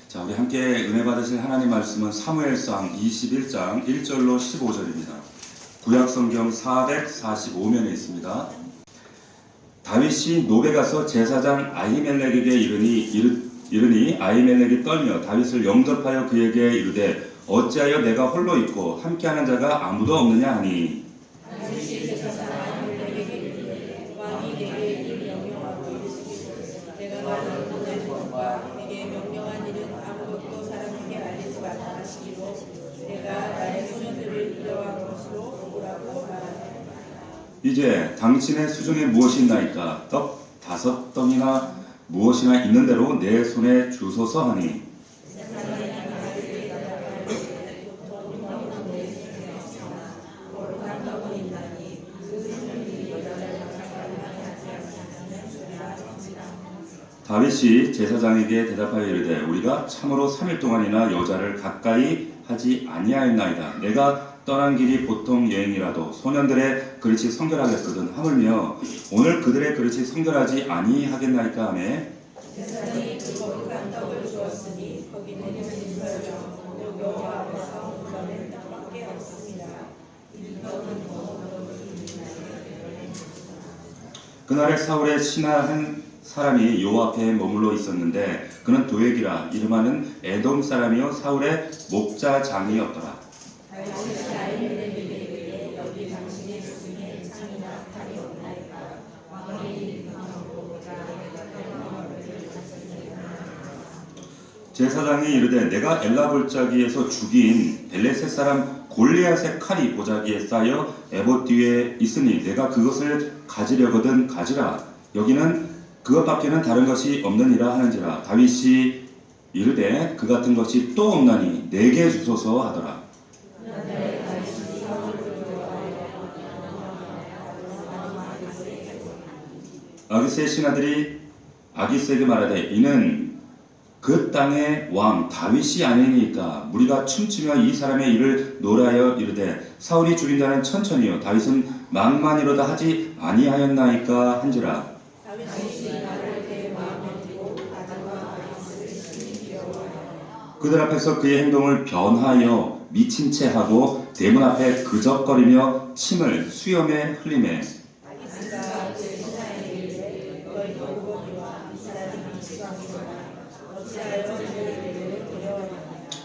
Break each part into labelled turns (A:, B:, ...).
A: 자, 우리 함께 은혜 받으실 하나님 말씀은 사무엘상 21장 1절로 15절입니다. 구약 성경 445면에 있습니다. 다윗이 노베 가서 제사장 아히멜렉에게 이르니 아히멜렉이 떨며 다윗을 영접하여 그에게 이르되 어찌하여 내가 홀로 있고 함께하는 자가 아무도 없느냐 하니 이제 당신의 수중에 무엇이 있나이까? 떡 5덩이나 무엇이나 있는 대로 내 손에 주소서 하니 다윗이 제사장에게 대답하여 이르되 우리가 참으로 3일 동안이나 여자를 가까이 하지 아니하였나이다. 내가 떠난 길이 보통 여행이라도 소년들의 그릇이 성결하겠거든 하물며 오늘 그들의 그릇이 성결하지 아니하겠나이까 하며
B: 제사장이 그 거룩한 떡을 주었으니 거기는 진설병 여호와 앞에서 그러는 떡밖에 없습니다. 이 떡은
A: 그날에 사울의 신하 한 사람이 여호와 앞에 머물러 있었는데 그는 도액이라 이름하는 에돔 사람이요 사울의 목자장이었더라. 제사장이 이르되 내가 엘라 골짜기에서 죽인 벨레셋 사람 골리앗의 칼이 보자기에 쌓여 에봇 뒤에 있으니 내가 그것을 가지려거든 가지라. 여기는 그것밖에는 다른 것이 없느니라 하는지라. 다윗이 이르되 그 같은 것이 또 없나니 내게 주소서 하더라. 아기스의 신하들이 아기스에게 말하되 이는 그 땅의 왕 다윗이 아니니까 우리가 춤추며 이 사람의 일을 노래하여 이르되 사울이 죽인 자는 천천히요 다윗은 만만이로다 하지 아니하였나이까 한지라. 그들 앞에서 그의 행동을 변하여 미친 채 하고 대문 앞에 그적거리며 침을 수염에 흘리매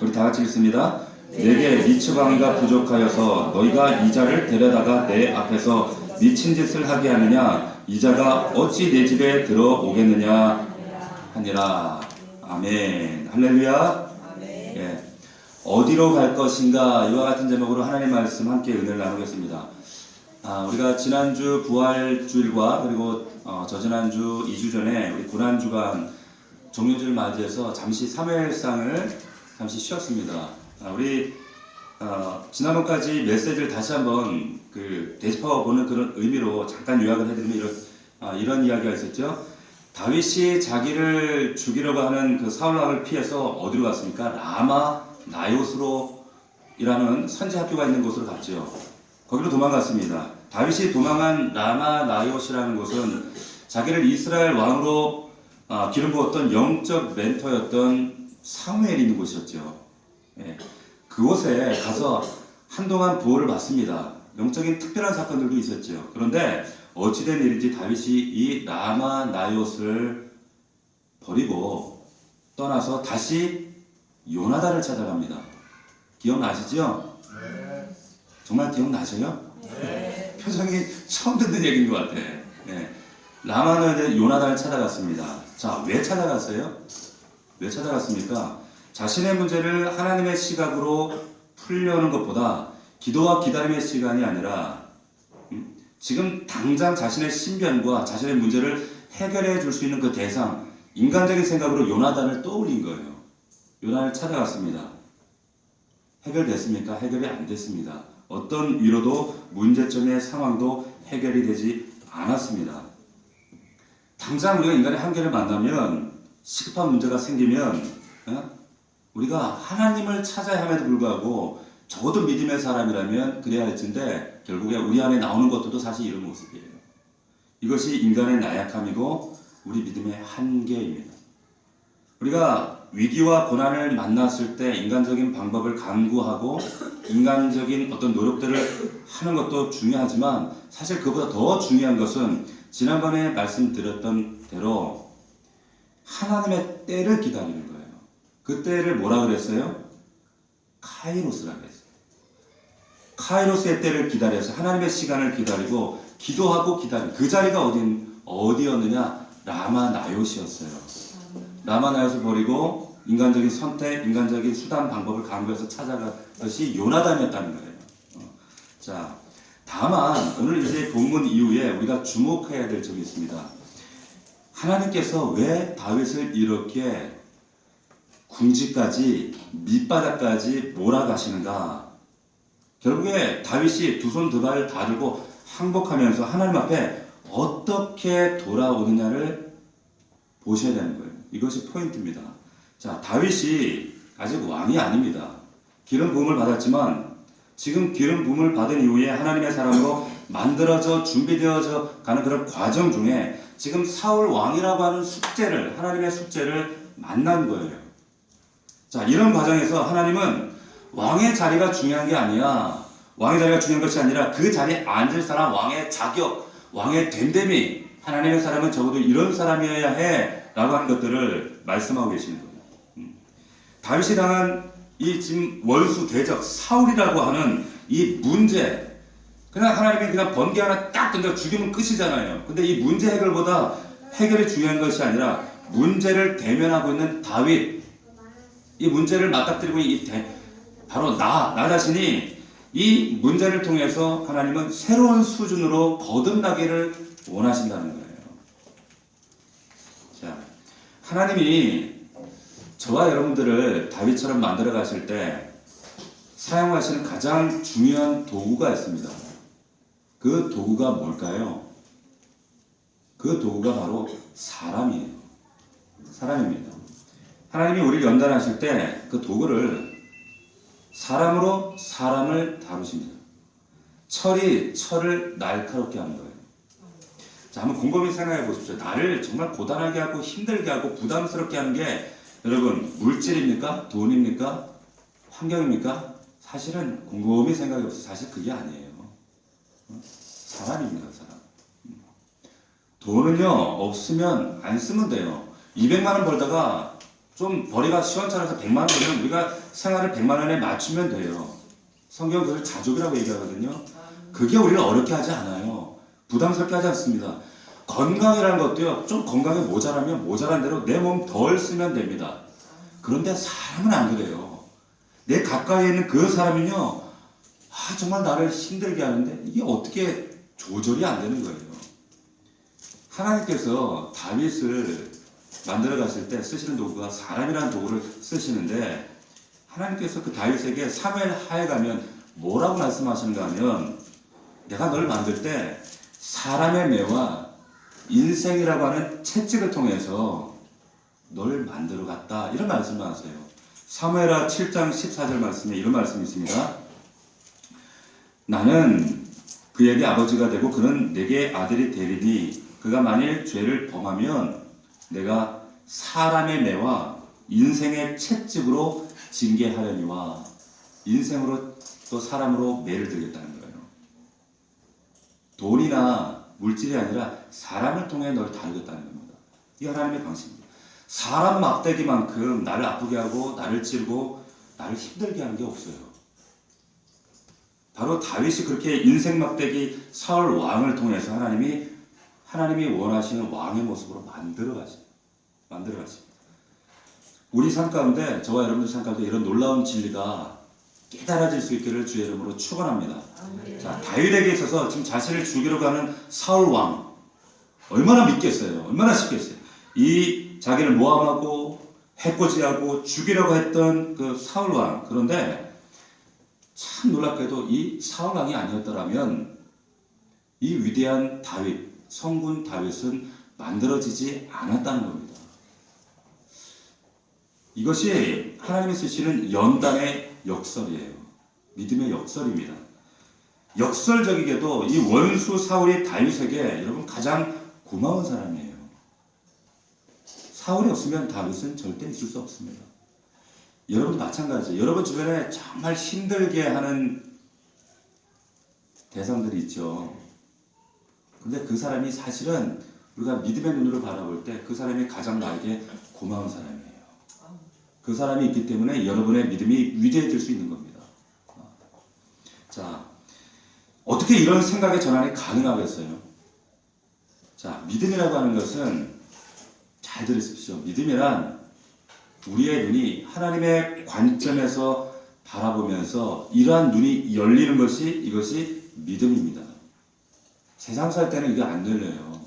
A: 우리 다 같이 읽습니다. 내게 미츠방이가 부족하여서 너희가 이자를 데려다가 내 앞에서 미친 짓을 하게 하느냐 이자가 어찌 내 집에 들어오겠느냐 하니라. 아멘. 할렐루야. 예. 어디로 갈 것인가 이와 같은 제목으로 하나님 말씀 함께 은혜를 나누겠습니다. 우리가 지난주 부활주일과 그리고 저지난주 2주 전에 우리 고난주간 종료주를 맞이해서 잠시 사무엘상을 잠시 쉬었습니다. 우리 지난번까지 메시지를 다시 한번 되짚어 보는 그런 의미로 잠깐 요약을 해드리면 이런 이야기가 있었죠. 다윗이 자기를 죽이려고 하는 그 사울 왕을 피해서 어디로 갔습니까? 라마 나요스로 이라는 선지 학교가 있는 곳으로 갔죠. 거기로 도망갔습니다. 다윗이 도망한 라마 나요스라는 곳은 자기를 이스라엘 왕으로 기름 부었던 영적 멘토였던 사무엘이 있는 곳이었죠. 예. 그곳에 가서 한동안 보호를 받습니다. 영적인 특별한 사건들도 있었죠. 그런데 어찌된 일인지 다윗이 이 라마 나요스를 버리고 떠나서 다시 요나단을 찾아갑니다. 기억나시죠?
C: 네.
A: 정말 기억나세요?
C: 네.
A: 표정이 처음 듣는 얘기인 것 같아. 네. 라마는 요나단을 찾아갔습니다. 자, 왜 찾아갔어요? 왜 찾아갔습니까? 자신의 문제를 하나님의 시각으로 풀려는 것보다 기도와 기다림의 시간이 아니라 지금 당장 자신의 신변과 자신의 문제를 해결해 줄 수 있는 그 대상, 인간적인 생각으로 요나단을 떠올린 거예요. 요나단을 찾아갔습니다. 해결됐습니까? 해결이 안 됐습니다. 어떤 위로도 문제점의 상황도 해결이 되지 않았습니다. 당장 우리가 인간의 한계를 만나면 시급한 문제가 생기면 우리가 하나님을 찾아야 함에도 불구하고 적어도 믿음의 사람이라면 그래야 할 텐데 결국에 우리 안에 나오는 것들도 사실 이런 모습이에요. 이것이 인간의 나약함이고 우리 믿음의 한계입니다. 우리가 위기와 고난을 만났을 때 인간적인 방법을 강구하고 인간적인 어떤 노력들을 하는 것도 중요하지만 사실 그보다 더 중요한 것은 지난번에 말씀드렸던 대로 하나님의 때를 기다리는 거예요. 그 때를 뭐라 그랬어요? 카이로스라고 했어요. 카이로스의 때를 기다려서 하나님의 시간을 기다리고 기도하고 기다리는 그 자리가 어디였느냐? 라마나요시였어요. 라마나요시 버리고 인간적인 선택, 인간적인 수단 방법을 강구해서 찾아간 것이 요나단이었다는 거예요. 자, 다만 오늘 이제 본문 이후에 우리가 주목해야 될 점이 있습니다. 하나님께서 왜 다윗을 이렇게 궁지까지 밑바닥까지 몰아가시는가? 결국에 다윗이 두 손 두 발 다 들고 항복하면서 하나님 앞에 어떻게 돌아오느냐를 보셔야 되는 거예요. 이것이 포인트입니다. 자, 다윗이 아직 왕이 아닙니다. 기름 부음을 받았지만 지금 기름 부음을 받은 이후에 하나님의 사람으로 만들어져 준비되어져 가는 그런 과정 중에 지금 사울 왕이라고 하는 숙제를 하나님의 숙제를 만난 거예요. 자, 이런 과정에서 하나님은 왕의 자리가 중요한 게 아니야. 왕의 자리가 중요한 것이 아니라 그 자리에 앉을 사람, 왕의 자격, 왕의 됨됨이, 하나님의 사람은 적어도 이런 사람이어야 해 라고 하는 것들을 말씀하고 계시는 거예요. 다윗이 당한 이 지금 원수 대적 사울이라고 하는 이 문제, 그냥 하나님이 그냥 번개 하나 딱 던져 죽이면 끝이잖아요. 근데 이 문제 해결보다 해결이 중요한 것이 아니라 문제를 대면하고 있는 다윗, 이 문제를 맞닥뜨리고 바로 나 자신이 이 문제를 통해서 하나님은 새로운 수준으로 거듭나기를 원하신다는 거예요. 자, 하나님이 저와 여러분들을 다윗처럼 만들어 가실 때 사용하시는 가장 중요한 도구가 있습니다. 그 도구가 뭘까요? 그 도구가 바로 사람이에요. 사람입니다. 하나님이 우리를 연단하실 때 그 도구를 사람으로 사람을 다루십니다. 철이 철을 날카롭게 하는 거예요. 자, 한번 곰곰이 생각해 보십시오. 나를 정말 고단하게 하고 힘들게 하고 부담스럽게 하는 게 여러분 물질입니까? 돈입니까? 환경입니까? 사실은 곰곰이 생각해 보세요. 사실 그게 아니에요. 사람입니다. 사람. 돈은요 없으면 안 쓰면 돼요. 200만 원 벌다가 좀 벌이가 시원찮아서 100만 원 벌면 우리가 생활을 100만 원에 맞추면 돼요. 성경은 그걸 자족이라고 얘기하거든요. 그게 우리를 어렵게 하지 않아요. 부담스럽게 하지 않습니다. 건강이라는 것도요, 좀 건강에 모자라면 모자란 대로 내 몸 덜 쓰면 됩니다. 그런데 사람은 안 그래요. 내 가까이에 있는 그 사람은요, 정말 나를 힘들게 하는데 이게 어떻게 조절이 안 되는 거예요. 하나님께서 다윗을 만들어 갔을 때 쓰시는 도구가 사람이라는 도구를 쓰시는데 하나님께서 그 다윗에게 사무엘 하에 가면 뭐라고 말씀하시는가 하면 내가 널 만들 때 사람의 매와 인생이라고 하는 채찍을 통해서 널 만들어 갔다 이런 말씀을 하세요. 사무엘하 7장 14절 말씀에 이런 말씀이 있습니다. 나는 그에게 아버지가 되고 그는 내게 아들이 되리니 그가 만일 죄를 범하면 내가 사람의 매와 인생의 채찍으로 징계하려니와 인생으로 또 사람으로 매를 들겠다는 거예요. 돈이나 물질이 아니라 사람을 통해 널 다루겠다는 겁니다. 이 하나님의 방식입니다. 사람 막대기만큼 나를 아프게 하고 나를 찌르고 나를 힘들게 하는 게 없어요. 바로 다윗이 그렇게 인생 막대기 사울 왕을 통해서 하나님이 원하시는 왕의 모습으로 만들어 가십니다. 우리 삶 가운데, 저와 여러분들 삶 가운데 이런 놀라운 진리가 깨달아질 수 있기를 주의 이름으로 축원합니다. 자, 다윗에게 있어서 지금 자신을 죽이러 가는 사울 왕 얼마나 믿겠어요? 얼마나 쉽겠어요? 이 자기를 모함하고 해코지하고 죽이려고 했던 그 사울 왕, 그런데 참 놀랍게도 이 사울 왕이 아니었더라면 이 위대한 다윗, 성군 다윗은 만들어지지 않았다는 겁니다. 이것이 하나님이 쓰시는 연단의 역설이에요. 믿음의 역설입니다. 역설적이게도 이 원수 사울이 다윗에게 여러분 가장 고마운 사람이에요. 사울이 없으면 다윗은 절대 있을 수 없습니다. 여러분도 마찬가지예요. 여러분 주변에 정말 힘들게 하는 대상들이 있죠. 근데 그 사람이 사실은 우리가 믿음의 눈으로 바라볼 때 그 사람이 가장 나에게 고마운 사람이에요. 그 사람이 있기 때문에 여러분의 믿음이 위대해질 수 있는 겁니다. 자, 어떻게 이런 생각의 전환이 가능하겠어요? 자, 믿음이라고 하는 것은 잘 들으십시오. 믿음이란 우리의 눈이 하나님의 관점에서 바라보면서 이러한 눈이 열리는 것이 이것이 믿음입니다. 세상 살 때는 이게 안 열려요.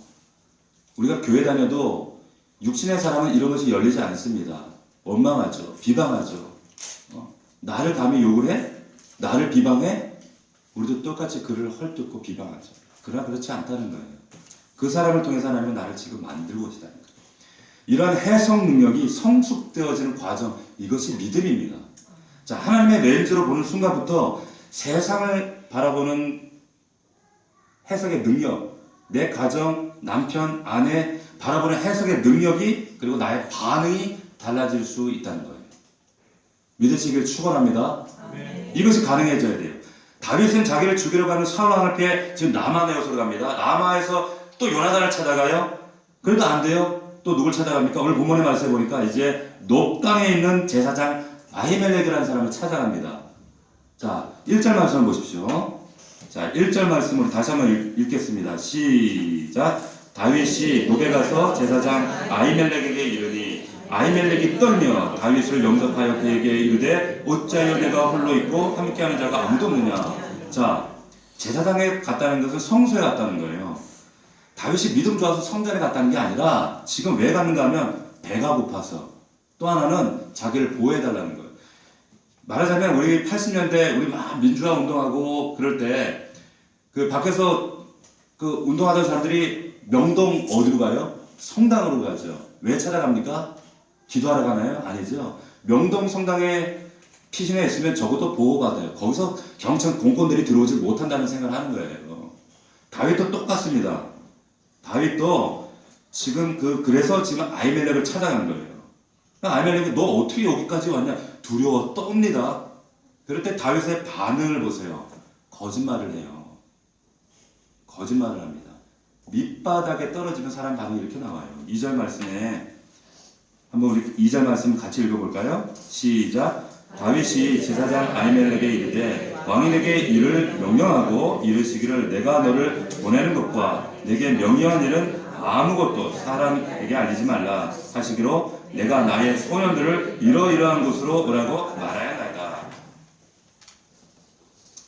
A: 우리가 교회 다녀도 육신의 사람은 이런 것이 열리지 않습니다. 원망하죠. 비방하죠. 나를 감히 욕을 해? 나를 비방해? 우리도 똑같이 그를 헐뜯고 비방하죠. 그러나 그렇지 않다는 거예요. 그 사람을 통해서 하나님은 나를 지금 만들고 계시다는 거예요. 이러한 해석 능력이 성숙되어지는 과정, 이것이 믿음입니다. 자, 하나님의 렌즈로 보는 순간부터 세상을 바라보는 해석의 능력, 내 가정, 남편, 아내 바라보는 해석의 능력이 그리고 나의 반응이 달라질 수 있다는 거예요. 믿으시길 축원합니다. 이것이 가능해져야 돼요. 다윗은 자기를 죽이러 가는 사울 왕을 피해 지금 라마 내어서로 갑니다. 라마에서 또 요나단을 찾아가요. 그래도 안 돼요. 또 누굴 찾아갑니까? 오늘 본문의 말씀에 보니까 이제 높강에 있는 제사장 아히멜렉이라는 사람을 찾아갑니다. 자, 1절 말씀을 보십시오. 자, 1절 말씀을 다시 한번 읽겠습니다. 시작. 다윗이 노에 가서 제사장 아히멜렉에게 이르니 아히멜렉이 떨며 다윗을 영접하여 그에게 이르되 어찌하여 내가 홀로 있고 함께하는 자가 아무도 없느냐. 자, 제사장에 갔다는 것은 성소에 갔다는 거예요. 다윗이 믿음 좋아서 성전에 갔다는 게 아니라 지금 왜 갔는가 하면 배가 고파서, 또 하나는 자기를 보호해달라는 거예요. 말하자면 우리 80년대 우리 막 민주화 운동하고 그럴 때 그 밖에서 그 운동하던 사람들이 명동 어디로 가요? 성당으로 가죠. 왜 찾아갑니까? 기도하러 가나요? 아니죠. 명동 성당에 피신해 있으면 적어도 보호받아요. 거기서 경찰 공권들이 들어오지 못한다는 생각을 하는 거예요. 다윗도 똑같습니다. 다윗도 지금 그래서 지금 아히멜렉을 찾아간 거예요. 아히멜렉이 너 어떻게 여기까지 왔냐? 두려워 떱니다. 그럴 때 다윗의 반응을 보세요. 거짓말을 해요. 거짓말을 합니다. 밑바닥에 떨어지는 사람 반응이 이렇게 나와요. 2절 말씀에 한번 우리 2절 말씀 같이 읽어볼까요? 시작. 다윗이 제사장 아히멜렉에게 이르되 왕이 내게 이를 명령하고 이르시기를 내가 너를 보내는 것과 내게 명령한 일은 아무것도 사람에게 알리지 말라 하시기로 내가 나의 소년들을 이러이러한 곳으로 오라고 말하야 나이다.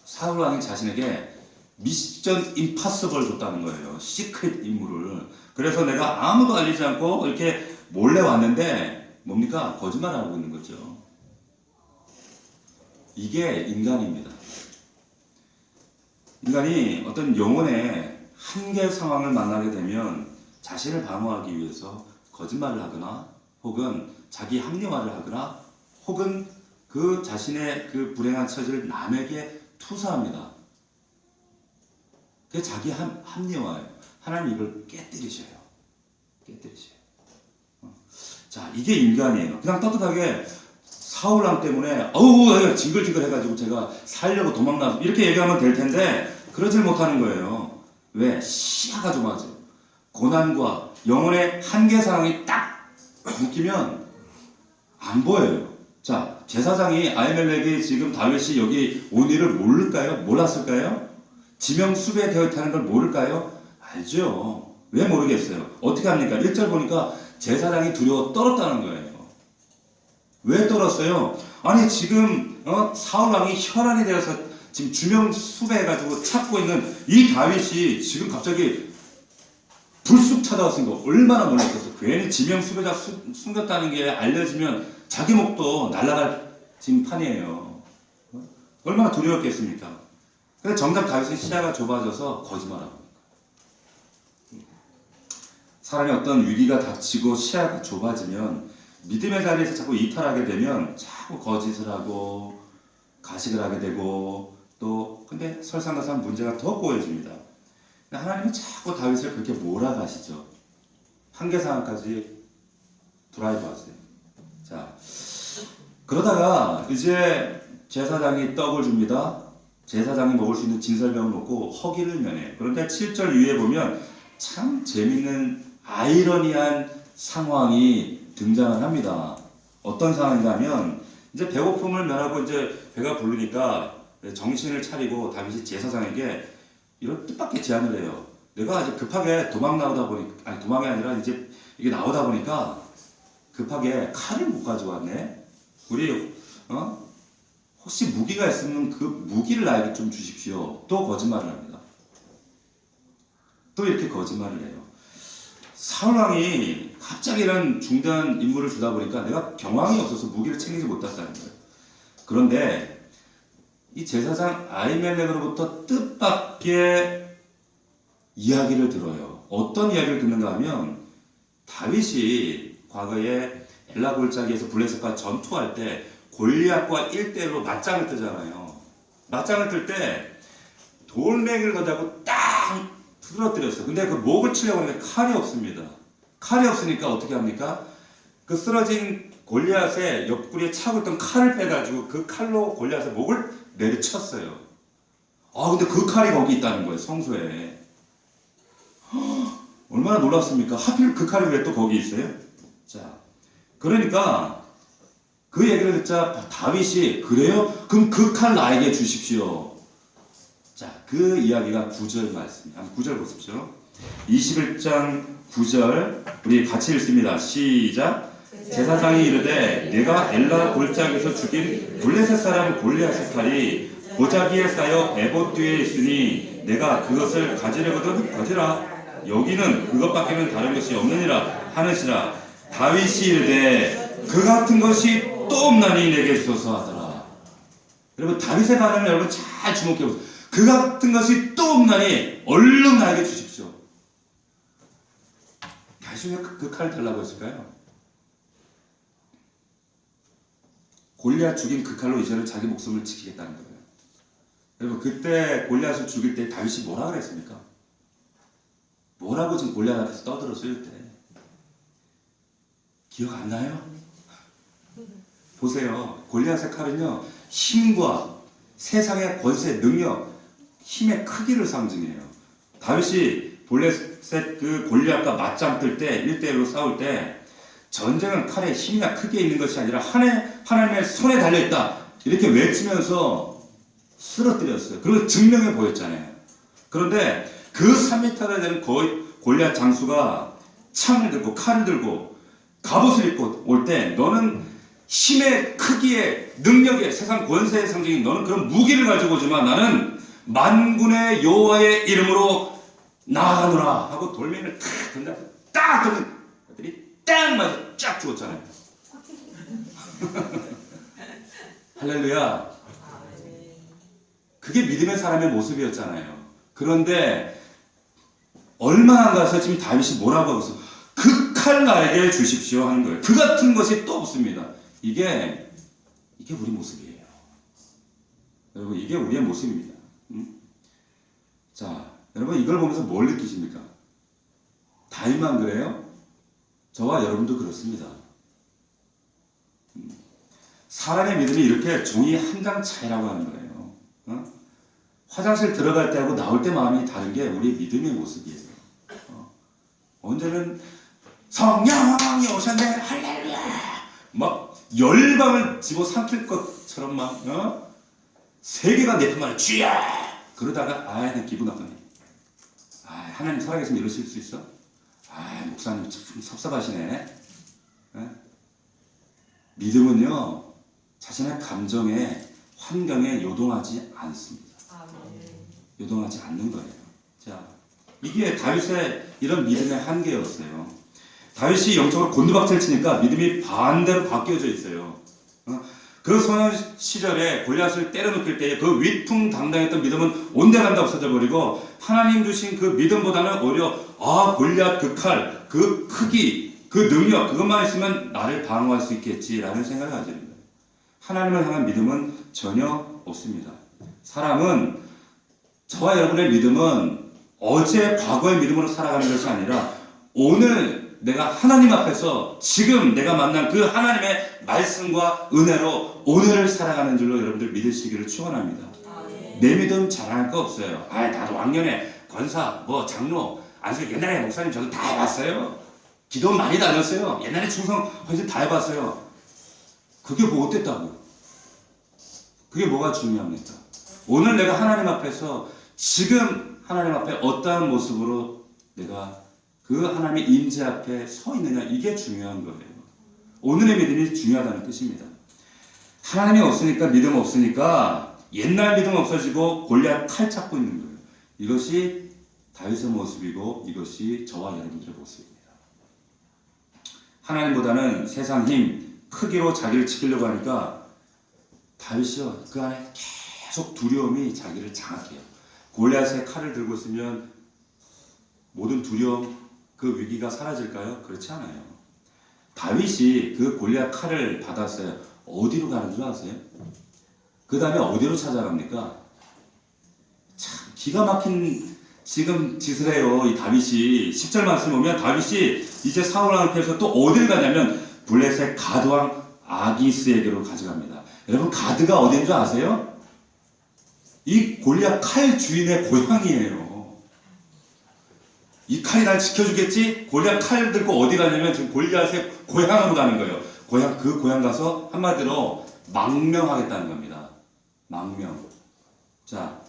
A: 사울 왕이 자신에게 미션 임파서블 줬다는 거예요. 시크릿 임무를. 그래서 내가 아무도 알리지 않고 이렇게 몰래 왔는데 뭡니까? 거짓말하고 있는 거죠. 이게 인간입니다. 인간이 어떤 영혼의 한계 상황을 만나게 되면 자신을 방어하기 위해서 거짓말을 하거나 혹은 자기 합리화를 하거나 혹은 그 자신의 그 불행한 처지를 남에게 투사합니다. 그게 자기 합리화예요. 하나님 이걸 깨뜨리셔요. 깨뜨리셔요. 자, 이게 인간이에요. 그냥 떳떳하게 사울왕 때문에 어우 징글징글 해가지고 제가 살려고 도망나서 이렇게 얘기하면 될 텐데 그러질 못하는 거예요. 왜? 시야가 좁아져요. 고난과 영혼의 한계 상황이 딱 묶이면 안 보여요. 자, 제사장이 아히멜렉이 지금 다윗이 여기 온 일을 모를까요? 몰랐을까요? 지명수배 되어 있다는 걸 모를까요? 알죠. 왜 모르겠어요? 어떻게 합니까? 1절 보니까 제사장이 두려워 떨었다는 거예요. 왜 떨었어요? 아니 지금 사울왕이 혈안이 되어서 지금 주명수배해가지고 찾고 있는 이 다윗이 지금 갑자기 불쑥 찾아왔으니까 얼마나 놀랐겠어. 괜히 지명수배자 숨겼다는 게 알려지면 자기 목도 날아갈 지금 판이에요. 얼마나 두려웠겠습니까? 근데 정작 다윗의 시야가 좁아져서 거짓말하고 사람이 어떤 위기가 닥치고 시야가 좁아지면 믿음의 자리에서 자꾸 이탈하게 되면 자꾸 거짓을 하고 가식을 하게 되고 또 근데 설상가상 문제가 더 꼬여집니다. 하나님은 자꾸 다윗을 그렇게 몰아가시죠. 한계 상황까지 드라이브 하세요. 자, 그러다가 이제 제사장이 떡을 줍니다. 제사장이 먹을 수 있는 진설병을 놓고 허기를 면해요. 그런데 7절 이후에 보면 참 재밌는 아이러니한 상황이 등장을 합니다. 어떤 상황인가 하면 이제 배고픔을 면하고 이제 배가 부르니까 정신을 차리고 다윗이 제사장에게 이런 뜻밖의 제안을 해요. 내가 아주 급하게 도망 나오다 보니, 아니 도망이 아니라 이제 이게 나오다 보니까 급하게 칼을 못 가져왔네. 우리 혹시 무기가 있으면 그 무기를 나에게 좀 주십시오. 또 거짓말을 합니다. 또 이렇게 거짓말을 해요. 사울왕이 갑자기 이런 중대한 임무를 주다 보니까 내가 경황이 없어서 무기를 챙기지 못했다는 거예요. 그런데 이 제사장 아히멜렉으로부터 뜻밖의 이야기를 들어요. 어떤 이야기를 듣는가 하면 다윗이 과거에 엘라 골짜기에서 블레셋과 전투할 때 골리앗과 1대1로 맞짱을 뜨잖아요. 맞짱을 뜰 때 돌멩이를 가지고 딱 부러뜨렸어요. 근데 그 목을 치려고 하니까 칼이 없습니다. 칼이 없으니까 어떻게 합니까? 그 쓰러진 골리앗의 옆구리에 차고 있던 칼을 빼가지고 그 칼로 골리앗의 목을 내리쳤어요. 근데 그 칼이 거기 있다는 거예요. 성소에. 얼마나 놀랐습니까? 하필 그 칼이 왜 또 거기 있어요? 자, 그러니까 그 얘기를 듣자 다윗이 그래요? 그럼 그 칼 나에게 주십시오. 자, 그 이야기가 9절 말씀입니다. 9절 보십시오. 21장 9절 우리 같이 읽습니다. 시작. 제사장이 이르되 내가 엘라 골짜기에서 죽인 블레셋 사람 골리앗의 칼이 보자기에 쌓여 에봇 뒤에 있으니 내가 그것을 가지려거든 가지라. 여기는 그것밖에는 다른 것이 없느니라 하는시라. 다윗이 이르되 그 같은 것이 또 없나니 내게 주소서 하더라. 여러분 다윗의 반응을 여러분 잘 주목해 보세요. 그 같은 것이 또 없나니 얼른 나에게 주십시오. 다윗이 왜 그 칼을 달라고 했을까요? 골리앗 죽인 그 칼로 이제는 자기 목숨을 지키겠다는 거예요. 여러분 그때 골리앗을 죽일 때 다윗이 뭐라 그랬습니까? 뭐라고 지금 골리앗 앞에서 떠들었어요 그때? 기억 안 나요? 보세요. 골리앗의 칼은요 힘과 세상의 권세, 능력, 힘의 크기를 상징해요. 다윗이 블레셋 그 골리앗과 맞짱 뜰 때 1대1로 싸울 때 전쟁은 칼의 힘이나 크기에 있는 것이 아니라 하나님의 손에 달려있다 이렇게 외치면서 쓰러뜨렸어요. 그리고 증명해 보였잖아요. 그런데 그 3m나 되는 거의 골리앗 장수가 창을 들고 칼을 들고 갑옷을 입고 올 때 너는 힘의 크기의 능력의 세상 권세의 상징인 너는 그런 무기를 가지고 오지만 나는 만군의 여호와의 이름으로 나아가노라 하고 돌멩이를 탁 던다 딱 던진 애들이 딱 맞아 쫙 죽었잖아요. 할렐루야. 그게 믿음의 사람의 모습이었잖아요. 그런데 얼마 안 가서 지금 다윗이 뭐라고 하고 있어? 그 칼 나에게 주십시오 하는 거예요. 그 같은 것이 또 없습니다. 이게 우리 모습이에요. 여러분 이게 우리의 모습입니다. 자, 여러분 이걸 보면서 뭘 느끼십니까? 다윗만 그래요? 저와 여러분도 그렇습니다. 사람의 믿음이 이렇게 종이 한 장 차이라고 하는 거예요. 화장실 들어갈 때하고 나올 때 마음이 다른 게 우리 믿음의 모습이에요. 언제는 성령이 오셨네 할렐루야 막 열방을 집어삼킬 것처럼 막 세계가 내 품 안에 주야 그러다가 나 기분 나쁘네. 하나님 살아계시면 이러실 수 있어? 목사님 참 섭섭하시네. 믿음은요 자신의 감정에 환경에 요동하지 않습니다. 요동하지 않는 거예요. 자, 이게 다윗의 이런 믿음의 한계였어요. 다윗이 영적으로 곤두박질 치니까 믿음이 반대로 바뀌어져 있어요. 그 소년 시절에 골리앗을 때려눕힐 때에 그 위풍당당했던 믿음은 온데간다 없어져 버리고 하나님 주신 그 믿음보다는 오히려 골리앗 그 칼, 그 크기, 그 능력 그것만 있으면 나를 방어할 수 있겠지라는 생각을 가지는 거예요. 하나님을 향한 믿음은 전혀 없습니다. 사람은 저와 여러분의 믿음은 어제 과거의 믿음으로 살아가는 것이 아니라 오늘 내가 하나님 앞에서 지금 내가 만난 그 하나님의 말씀과 은혜로 오늘을 살아가는 줄로 여러분들 믿으시기를 축원합니다. 내 믿음 자랑할 거 없어요. 나도 왕년에 권사, 장로, 안수 옛날에 목사님 저도 다 해봤어요. 기도 많이 다녔어요. 옛날에 충성 헌신 다 해봤어요. 그게 뭐 어땠다고? 그게 뭐가 중요합니까? 오늘 내가 하나님 앞에서 지금 하나님 앞에 어떠한 모습으로 내가 그 하나님의 임재 앞에 서 있느냐, 이게 중요한 거예요. 오늘의 믿음이 중요하다는 뜻입니다. 하나님이 없으니까 믿음 없으니까 옛날 믿음 없어지고 골리앗 칼 찾고 있는 거예요. 이것이 다윗의 모습이고 이것이 저와 여러분들의 모습입니다. 하나님보다는 세상 힘, 크기로 자기를 지키려고 하니까 다윗이요, 그 안에 계속 두려움이 자기를 장악해요. 골리앗의 칼을 들고 있으면 모든 두려움, 그 위기가 사라질까요? 그렇지 않아요. 다윗이 그 골리앗 칼을 받았어요. 어디로 가는 줄 아세요? 그 다음에 어디로 찾아갑니까? 참 기가 막힌 지금 짓을 해요. 이 다윗이 10절 말씀 보면 다윗이 이제 사울 앞에서 또 어디를 가냐면 블레셋 가드왕 아기스에게로 가져갑니다. 여러분, 가드가 어디인 줄 아세요? 이 골리앗 칼 주인의 고향이에요. 이 칼이 날 지켜주겠지? 골리앗 칼 들고 어디 가냐면 지금 골리앗의 고향으로 가는 거예요. 그 고향 가서 한마디로 망명하겠다는 겁니다. 망명. 자,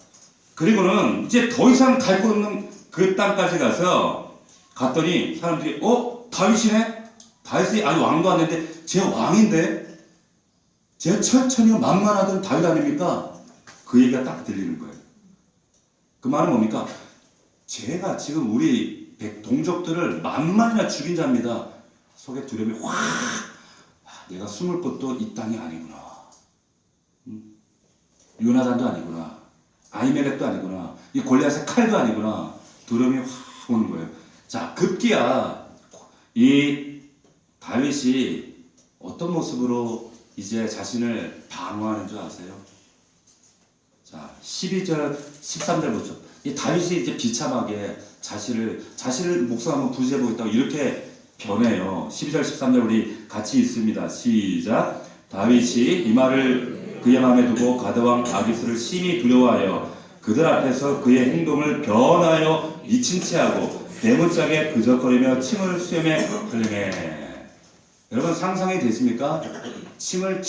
A: 그리고는 이제 더 이상 갈 곳 없는 그 땅까지 갔더니 사람들이 다윗이네? 다윗이 아직 왕도 안 됐는데 제 왕인데? 제 철천히 만만하던 다윗 아닙니까? 그 얘기가 딱 들리는 거예요. 그 말은 뭡니까? 제가 지금 우리 동족들을 만만이나 죽인 자입니다. 속에 두려움이 확, 내가 숨을 곳도 이 땅이 아니구나. 요나단도 아니구나. 아히멜렉도 아니구나. 이 골리앗의 칼도 아니구나. 두려움이 확 오는 거예요. 자, 급기야 이 다윗이 어떤 모습으로 이제 자신을 방어하는 줄 아세요? 자, 12절, 13절 보죠. 이 다윗이 이제 비참하게 자신을 목숨한번 부지해 보겠다고 이렇게 변해요. 12절, 13절 우리 같이 읽습니다. 시작. 다윗이 이 말을 그의 마음에 두고 가드왕 아기스를 심히 두려워하여 그들 앞에서 그의 행동을 변하여 미친 채 하고 대문짝에 그적거리며 침을 수염에 흘리네. 여러분, 상상이 되십니까? 침을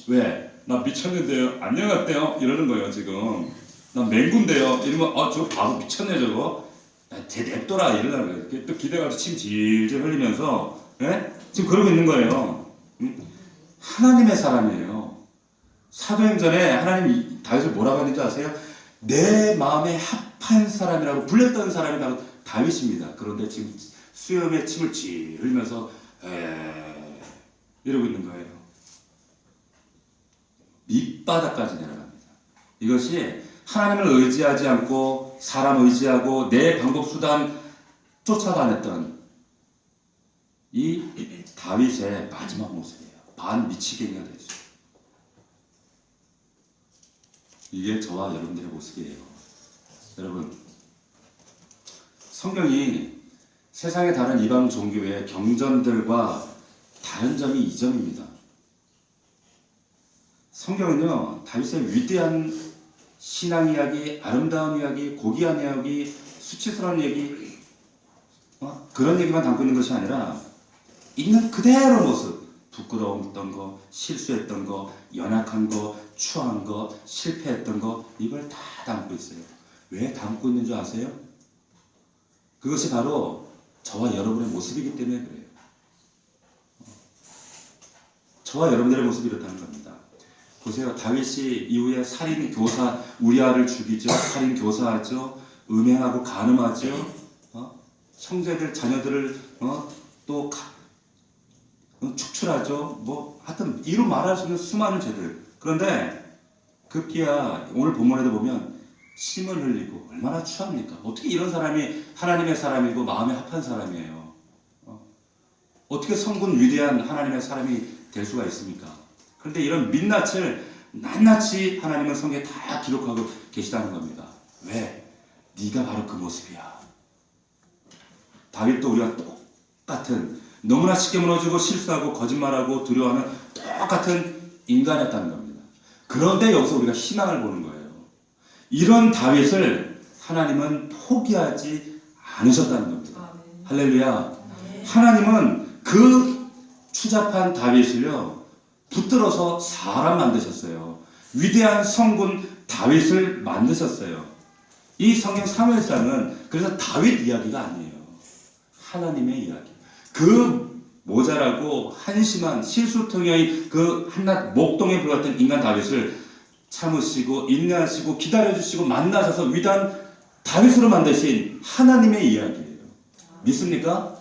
A: 왜? 나 미쳤는데요. 안녕하세요. 이러는 거예요, 지금. 나 맹군데요. 이러면, 저거 바로 미쳤네, 저거. 쟤 냅둬라. 이러는 거예요. 또 기대가 침 질질 흘리면서, 예? 지금 그러고 있는 거예요. 하나님의 사람이에요. 사도행전에 하나님이 다윗을 뭐라고 했는지 아세요? 내 마음에 합한 사람이라고 불렸던 사람이 바로 다윗입니다. 그런데 지금 수염에 침을 질 흘리면서, 이러고 있는 거예요. 밑바닥까지 내려갑니다. 이것이 하나님을 의지하지 않고 사람 의지하고 내 방법 수단 쫓아다녔던 이 다윗의 마지막 모습이에요. 반미치겠이가 됐어요. 이게 저와 여러분들의 모습이에요. 여러분, 성경이 세상의 다른 이방 종교의 경전들과 다른 점이 이 점입니다. 성경은요, 다윗의 위대한 신앙 이야기, 아름다운 이야기, 고귀한 이야기, 수치스러운 얘기, 그런 얘기만 담고 있는 것이 아니라 있는 그대로 모습, 부끄러웠던 거, 실수했던 거, 연약한 거, 추한 거, 실패했던 거, 이걸 다 담고 있어요. 왜 담고 있는 줄 아세요? 그것이 바로 저와 여러분의 모습이기 때문에 그래요. 저와 여러분들의 모습이 이렇다는 겁니다. 보세요. 다윗이 이후에 살인 교사 우리아를 죽이죠. 살인 교사하죠. 음행하고 간음하죠. 형제들 자녀들을 또 축출하죠. 하여튼 이루 말할 수 있는 수많은 죄들. 그런데 급기야 오늘 본문에도 보면 침을 흘리고 얼마나 추합니까? 어떻게 이런 사람이 하나님의 사람이고 마음에 합한 사람이에요? 어떻게 성군 위대한 하나님의 사람이 될 수가 있습니까? 그런데 이런 민낯을 낱낱이 하나님은 성경에 다 기록하고 계시다는 겁니다. 왜? 네가 바로 그 모습이야. 다윗도 우리가 똑같은, 너무나 쉽게 무너지고 실수하고 거짓말하고 두려워하는 똑같은 인간이었다는 겁니다. 그런데 여기서 우리가 희망을 보는 거예요. 이런 다윗을 하나님은 포기하지 않으셨다는 겁니다. 할렐루야. 하나님은 그 추잡한 다윗을요, 붙들어서 사람 만드셨어요. 위대한 성군 다윗을 만드셨어요. 이 성경 사무엘상은 그래서 다윗 이야기가 아니에요. 하나님의 이야기. 그 모자라고 한심한 실수통의 그 한낱 목동에 불같은 인간 다윗을 참으시고 인내하시고 기다려주시고 만나셔서 위대한 다윗으로 만드신 하나님의 이야기예요. 믿습니까?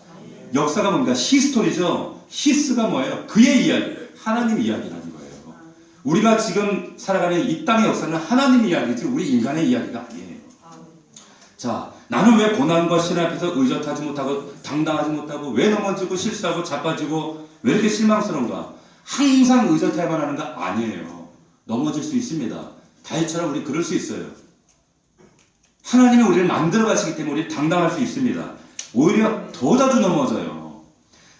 A: 역사가 뭡니까? 히스토리죠. 히스가 뭐예요? 그의 이야기, 하나님 이야기라는 거예요. 우리가 지금 살아가는 이 땅의 역사는 하나님 이야기지 우리 인간의 이야기가 아니에요. 자, 나는 왜 고난과 시련 앞에서 의젓하지 못하고 당당하지 못하고 왜 넘어지고 실수하고 자빠지고 왜 이렇게 실망스러운가? 항상 의젓해야만 하는가? 아니에요. 넘어질 수 있습니다. 다윗처럼 우리 그럴 수 있어요. 하나님이 우리를 만들어 가시기 때문에 우리 당당할 수 있습니다. 오히려 더 자주 넘어져요.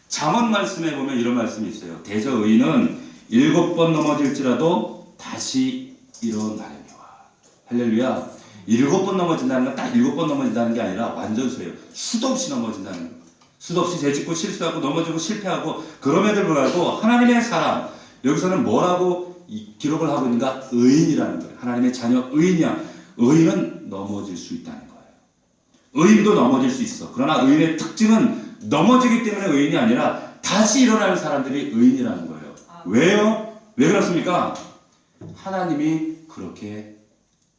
A: 잠언 말씀에 보면 이런 말씀이 있어요. 대저 의인은 7번 넘어질지라도 다시 일어나려니와. 할렐루야. 7번 넘어진다는 건 딱 7번 넘어진다는 게 아니라 완전수예요. 수도 없이 넘어진다는 거예요. 수도 없이 죄짓고 실수하고 넘어지고 실패하고 그럼에도 불구하고 하나님의 사람, 여기서는 뭐라고 기록을 하고 있는가? 의인이라는 거예요. 하나님의 자녀 의인이야. 의인은 넘어질 수 있다는 거예요. 의인도 넘어질 수 있어. 그러나 의인의 특징은 넘어지기 때문에 의인이 아니라 다시 일어나는 사람들이 의인이라는 거예요. 왜요? 왜 그렇습니까? 하나님이 그렇게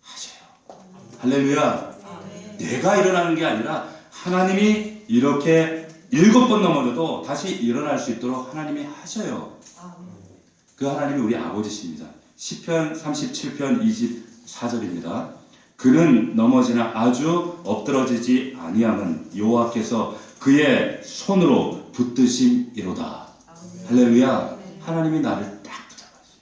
A: 하셔요. 할렐루야. 내가 일어나는 게 아니라 하나님이 이렇게 7번 넘어져도 다시 일어날 수 있도록 하나님이 하셔요. 그 하나님이 우리 아버지십니다. 시편 37편 24절입니다. 그는 넘어지나 아주 엎드러지지 아니함은 여호와께서 그의 손으로 붙드심이로다. 할렐루야. 하나님이 나를 딱 붙잡아주세요.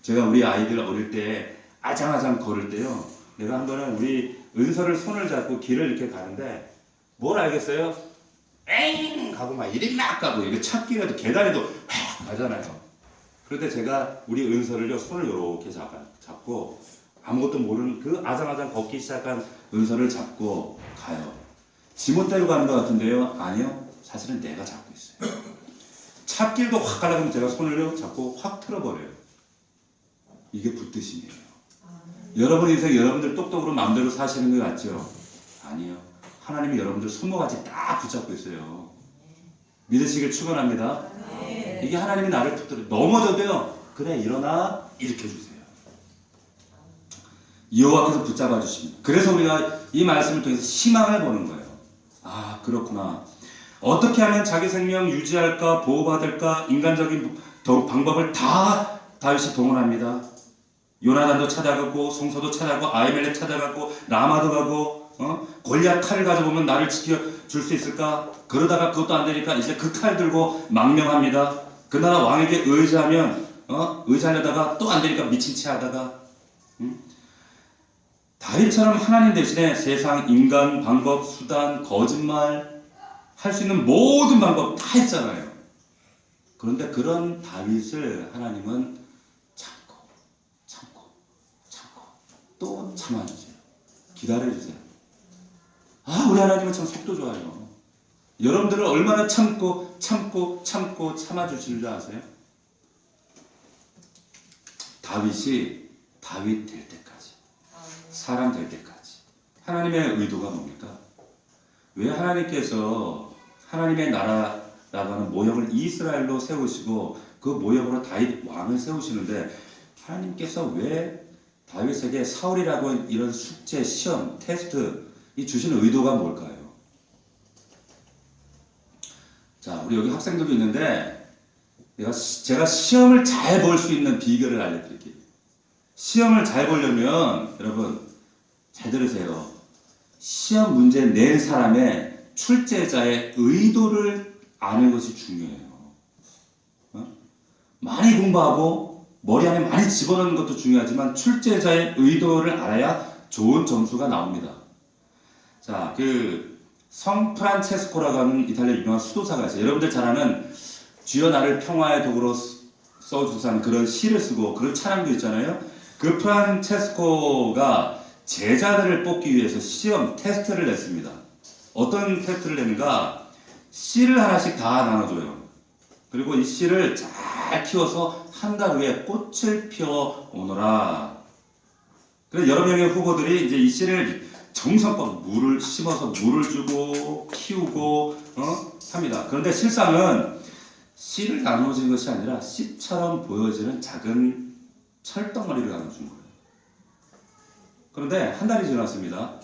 A: 제가 우리 아이들 어릴 때 아장아장 걸을 때요, 내가 한 번은 우리 은서를 손을 잡고 길을 이렇게 가는데 뭘 알겠어요? 엥! 가고 막 이리 막 가고 이게 찾기라도 계단에도 팍 가잖아요. 그런데 제가 우리 은서를요, 손을 이렇게 잡고 아무것도 모르는 그 아장아장 걷기 시작한 은서를 잡고 가요. 지멋대로 가는 것 같은데요? 아니요. 사실은 내가 잡고 있어요. 찾길도 확 가려면 제가 손을 잡고 확 틀어버려요. 이게 붙드심이에요. 여러분 인생 여러분들 똑똑으로 마음대로 사시는 것 같죠? 아니요. 하나님이 여러분들 손모가지 딱 붙잡고 있어요. 믿으시길 축원합니다. 이게 하나님이 나를 붙들어 넘어져도요, 그래 일어나 이렇게 해주세요. 여호와께서 붙잡아 주십니다. 그래서 우리가 이 말씀을 통해서 희망을 보는 거예요. 아, 그렇구나. 어떻게 하면 자기 생명 유지할까, 보호받을까, 인간적인 방법을 다 다윗이 동원합니다. 요나단도 찾아가고, 송서도 찾아가고, 아히멜렉 찾아가고, 라마도 가고, 골리앗 칼을 가져보면 나를 지켜줄 수 있을까? 그러다가 그것도 안 되니까 이제 그 칼 들고 망명합니다. 그 나라 왕에게 의지하면, 의지하려다가 또 안 되니까 미친 채 하다가, 다윗처럼 하나님 대신에 세상, 인간, 방법, 수단, 거짓말, 할 수 있는 모든 방법 다 했잖아요. 그런데 그런 다윗을 하나님은 참고 또 참아주세요. 기다려주세요. 아, 우리 하나님은 참 속도 좋아요. 여러분들은 얼마나 참고 참아주시는 줄 아세요? 다윗이 다윗 될 때까지, 사람 될 때까지. 하나님의 의도가 뭡니까? 왜 하나님께서 하나님의 나라라고 하는 모형을 이스라엘로 세우시고 그 모형으로 다윗 왕을 세우시는데 하나님께서 왜 다윗에게 사울이라고 하는 이런 숙제, 시험, 테스트 이 주시는 의도가 뭘까요? 자, 우리 여기 학생들도 있는데 제가 시험을 잘 볼 수 있는 비결을 알려드릴게요. 시험을 잘 보려면 여러분 잘 들으세요. 시험 문제 낸 사람의 출제자의 의도를 아는 것이 중요해요. 많이 공부하고 머리 안에 많이 집어넣는 것도 중요하지만 출제자의 의도를 알아야 좋은 점수가 나옵니다. 자, 성 프란체스코라고 하는 이탈리아 유명한 수도사가 있어요. 여러분들 잘 아는 주여 나를 평화의 도구로 써주사는 그런 시를 쓰고 그런 찬양도 있잖아요. 그 프란체스코가 제자들을 뽑기 위해서 시험 테스트를 냈습니다. 어떤 테스트를 냈는가? 씨를 하나씩 다 나눠줘요. 그리고 이 씨를 잘 키워서 한 달 후에 꽃을 피워 오너라. 그래서 여러 명의 후보들이 이제 이 씨를 정성껏 물을 심어서 물을 주고 키우고 합니다. 그런데 실상은 씨를 나눠주는 것이 아니라 씨처럼 보여지는 작은 철덩어리를 나눠준 거예요. 그런데 한 달이 지났습니다.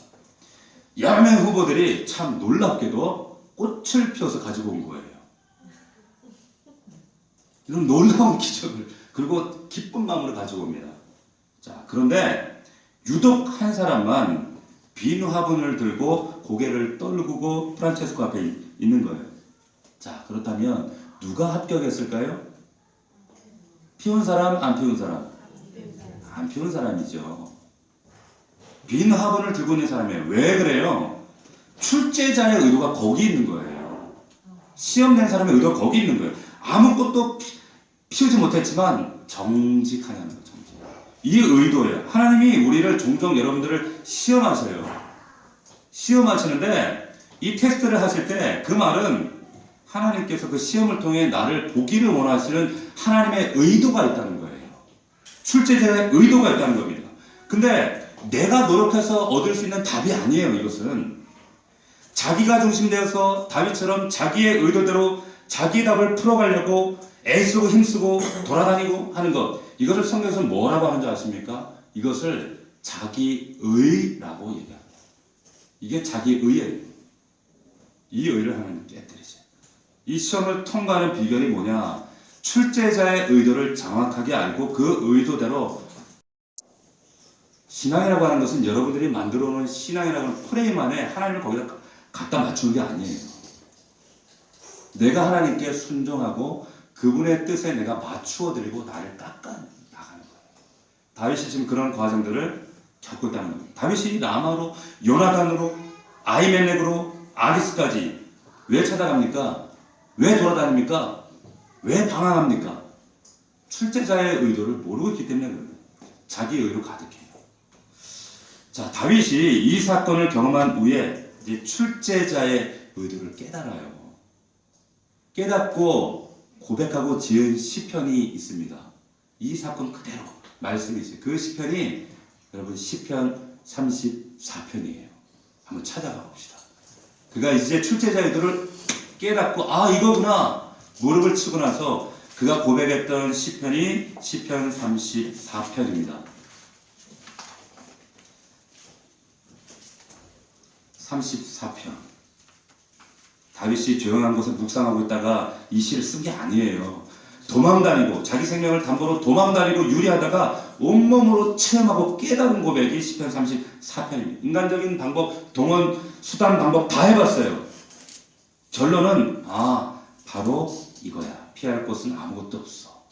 A: 여러 명의 후보들이 참 놀랍게도 꽃을 피워서 가지고 온 거예요. 이런 놀라운 기적을 그리고 기쁜 마음으로 가지고 옵니다. 자, 그런데 유독 한 사람만 빈 화분을 들고 고개를 떨구고 프란체스코 앞에 있는 거예요. 자, 그렇다면 누가 합격했을까요? 피운 사람, 안 피운 사람? 안 피운 사람이죠. 빈 화분을 들고 있는 사람이에요. 왜 그래요? 출제자의 의도가 거기 있는 거예요. 시험된 사람의 의도가 거기 있는 거예요. 아무것도 피우지 못했지만 정직하냐는 거죠. 이 의도예요. 하나님이 우리를 종종 여러분들을 시험하셔요. 시험하시는데 이 테스트를 하실 때 그 말은 하나님께서 그 시험을 통해 나를 보기를 원하시는 하나님의 의도가 있다는 거예요. 출제자의 의도가 있다는 겁니다. 근데 내가 노력해서 얻을 수 있는 답이 아니에요. 이것은 자기가 중심되어서 다윗처럼 자기의 의도대로 자기의 답을 풀어가려고 애쓰고 힘쓰고 돌아다니고 하는 것, 이것을 성경에서 뭐라고 하는지 아십니까? 이것을 자기의라고 얘기합니다. 이게 자기의예요. 이 의를 하나님 깨뜨리죠. 이 시험을 통과하는 비결이 뭐냐? 출제자의 의도를 정확하게 알고 그 의도대로, 신앙이라고 하는 것은 여러분들이 만들어 놓은 신앙이라고 하는 프레임 안에 하나님을 거기다 갖다 맞추는 게 아니에요. 내가 하나님께 순종하고 그분의 뜻에 내가 맞추어 드리고 나를 깎아 나가는 거예요. 다윗이 지금 그런 과정들을 겪고 있다는 겁니다. 다윗이 라마로, 요나단으로, 아히멜렉으로, 아기스까지 왜 찾아갑니까? 왜 돌아다닙니까? 왜 방황합니까? 출제자의 의도를 모르고 있기 때문에 그래요. 자기 의로 가득해요. 자, 다윗이 이 사건을 경험한 후에 이제 출제자의 의도를 깨달아요. 깨닫고 고백하고 지은 시편이 있습니다. 이 사건 그대로 말씀이 있어요. 그 시편이 여러분 시편 34편이에요. 한번 찾아가 봅시다. 그가 이제 출제자의 의도를 깨닫고 아 이거구나 무릎을 치고 나서 그가 고백했던 시편이 시편 34편입니다. 34편. 다윗이 조용한 곳에 묵상하고 있다가 이 시를 쓴 게 아니에요. 도망다니고 자기 생명을 담보로 도망다니고 유리하다가 온몸으로 체험하고 깨달은 고백이 시편 34편입니다. 인간적인 방법, 동원, 수단, 방법 다 해봤어요. 결론은 바로 이거야. 피할 곳은 아무것도 없어.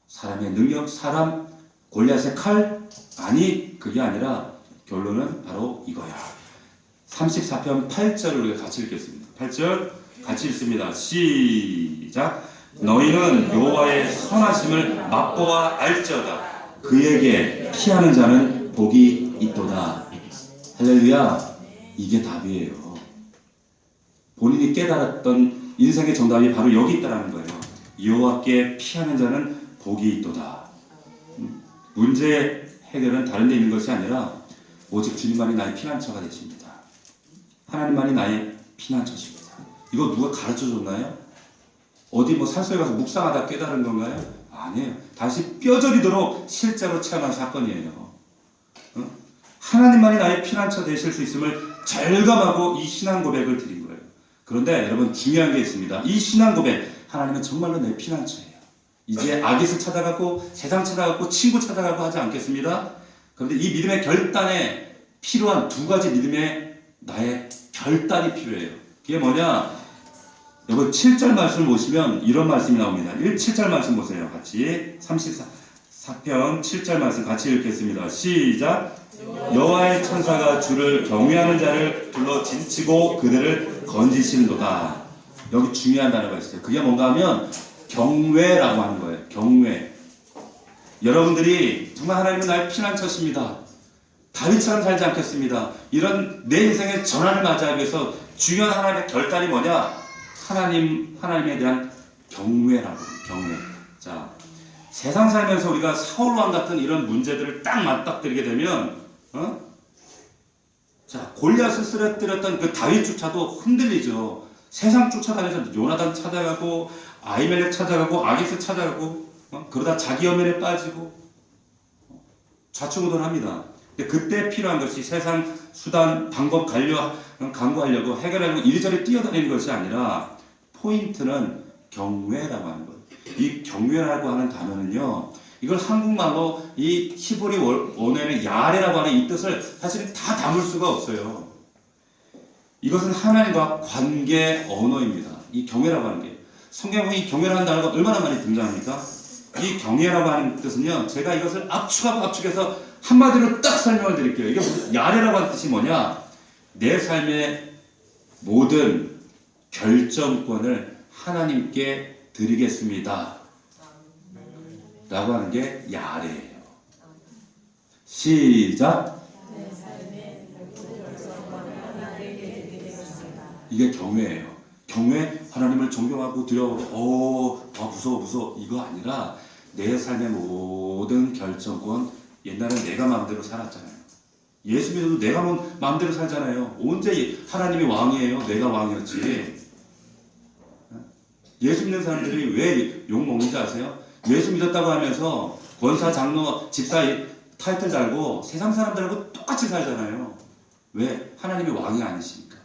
A: 사람의 능력, 사람, 골리앗의 칼? 아니, 그게 아니라 결론은 바로 이거야. 34편 8절을 우리가 같이 읽겠습니다. 8절 같이 읽습니다. 시작. 너희는 여호와의 선하심을 맛보아 알지어다. 그에게 피하는 자는 복이 있도다. 할렐루야. 이게 답이에요. 본인이 깨달았던 인생의 정답이 바로 여기 있다는 거예요. 여호와께 피하는 자는 복이 있도다. 문제 해결은 다른 데 있는 것이 아니라 오직 주님만이 나의 피난처가 되십니다. 하나님만이 나의 피난처십니다. 이거 누가 가르쳐줬나요? 어디 산속에 가서 묵상하다 깨달은 건가요? 아니에요. 다시 뼈저리도록 실제로 체험한 사건이에요. 하나님만이 나의 피난처 되실 수 있음을 절감하고 이 신앙 고백을 드린 거예요. 그런데 여러분 중요한 게 있습니다. 이 신앙 고백, 하나님은 정말로 내 피난처예요. 이제 아기스 찾아가고 세상 찾아가고 친구 찾아가고 하지 않겠습니다. 그런데 이 믿음의 결단에 필요한 두 가지 믿음의 나의 결단이 필요해요. 그게 뭐냐? 여러분 7절 말씀을 보시면 이런 말씀이 나옵니다. 7절 말씀 보세요. 같이 34 시편 7절 말씀 같이 읽겠습니다. 시작. 여호와의 천사가 주를 경외하는 자를 불러 진치고 그들을 건지시는도다. 여기 중요한 단어가 있어요. 그게 뭔가 하면 경외라고 하는 거예요. 경외. 여러분들이 정말 하나님은 나의 피난처십니다. 다윗처럼 살지 않겠습니다. 이런 내 인생의 전환을 맞이하기 위해서 중요한 하나님의 결단이 뭐냐? 하나님에 대한 경외라고. 경외. 자, 세상 살면서 우리가 사울왕 같은 이런 문제들을 딱 맞닥뜨리게 되면, 자, 골리앗을 쓰러뜨렸던 그 다윗조차도 흔들리죠. 세상 쫓아다니면서 요나단 찾아가고, 아히멜렉 찾아가고, 아기스 찾아가고, 그러다 자기 염면에 빠지고, 좌충우돌합니다. 그때 필요한 것이 세상 수단, 방법 강구하려고 해결하려고 이리저리 뛰어다니는 것이 아니라 포인트는 경외라고 하는 거예요. 이 경외라고 하는 단어는요, 이걸 한국말로 이 히브리 원어에는 야레라고 하는 이 뜻을 사실 다 담을 수가 없어요. 이것은 하나님과 관계 언어입니다. 이 경외라고 하는 게. 성경에 이 경외라는 단어가 얼마나 많이 등장합니까? 이 경외라고 하는 뜻은요, 제가 이것을 압축해서 한마디로 딱 설명을 드릴게요. 이게 무슨 야레라고 하는 뜻이 뭐냐? 내 삶의 모든 결정권을 하나님께 드리겠습니다. 라고 하는 게 야레예요. 시작. 이게 경외예요. 경외, 하나님을 존경하고 두려워하고 무서워 이거 아니라 내 삶의 모든 결정권. 옛날엔 내가 마음대로 살았잖아요. 예수 믿어도 내가 마음대로 살잖아요. 언제 하나님이 왕이에요? 내가 왕이었지. 예수 믿는 사람들이 왜 욕먹는지 아세요? 예수 믿었다고 하면서 권사, 장로, 집사 타이틀 달고 세상 사람들하고 똑같이 살잖아요. 왜? 하나님이 왕이 아니시니까.